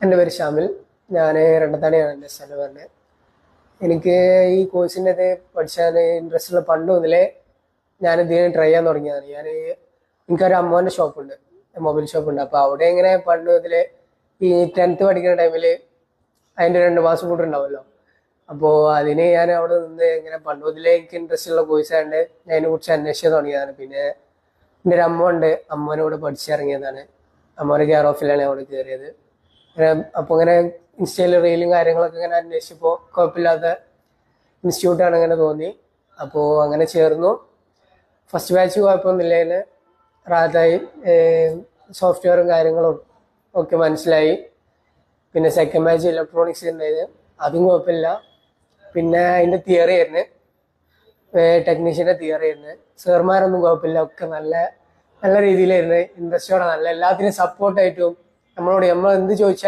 എൻ്റെ പേര് ഷാമിൽ. ഞാൻ രണ്ടത്താണിയാണ് എൻ്റെ സ്ഥലം പറഞ്ഞത്. എനിക്ക് ഈ കോഴ്സിൻ്റെ അത് പഠിച്ചാൽ ഇൻട്രസ്റ്റ് ഉള്ള പണ്ട് മുതലേ ഞാൻ ഇതിന് ട്രൈ ചെയ്യാൻ തുടങ്ങിയതാണ്. എനിക്കൊരു അമ്മോൻ്റെ ഷോപ്പുണ്ട്, മൊബൈൽ ഷോപ്പുണ്ട്. അപ്പോൾ അവിടെ ഇങ്ങനെ പണ്ട് മുതലേ ഈ 10th പഠിക്കുന്ന ടൈമിൽ അതിൻ്റെ 2 മാസം കൂടെ ഉണ്ടാവുമല്ലോ. അപ്പോൾ അതിന് ഞാൻ അവിടെ നിന്ന് ഇങ്ങനെ പണ്ട് മുതലേ എനിക്ക് ഇൻട്രസ്റ്റ് ഉള്ള കോഴ്സ് ആയതുകൊണ്ട് ഞാൻ അതിനെക്കുറിച്ച് അന്വേഷിച്ച് തുടങ്ങിയതാണ്. പിന്നെ എൻ്റെ ഒരു അമ്മ ഉണ്ട്, അമ്മേനോട് പഠിച്ചിറങ്ങിയതാണ്. അമ്മേൻ്റെ കെയർ ഓഫിലാണ് അവിടെ കയറിയത്. അപ്പോൾ ഇങ്ങനെ ഇൻസ്റ്റയിൽ റീലും കാര്യങ്ങളൊക്കെ ഇങ്ങനെ അന്വേഷിച്ചപ്പോൾ കുഴപ്പമില്ലാത്ത ഇൻസ്റ്റിറ്റ്യൂട്ടാണ് ഇങ്ങനെ തോന്നി. അപ്പോൾ അങ്ങനെ ചേർന്നു. ഫസ്റ്റ് ബാച്ച് കുഴപ്പമൊന്നുമില്ല, റാത്തായി, സോഫ്റ്റ്വെയറും കാര്യങ്ങളും ഒക്കെ മനസ്സിലായി. പിന്നെ സെക്കൻഡ് ബാച്ച് ഇലക്ട്രോണിക്സ് ഉണ്ടായത്, അതും കുഴപ്പമില്ല. പിന്നെ അതിൻ്റെ തിയറി ആയിരുന്നു, ടെക്നീഷ്യൻ്റെ തിയറി ആയിരുന്നു. സാർമാരൊന്നും കുഴപ്പമില്ല, ഒക്കെ നല്ല നല്ല രീതിയിലായിരുന്നു. ഇൻട്രസ്റ്റോടെ നല്ല എല്ലാത്തിനും സപ്പോർട്ടായിട്ടും നമ്മൾ എന്ത് ചോദിച്ചാലും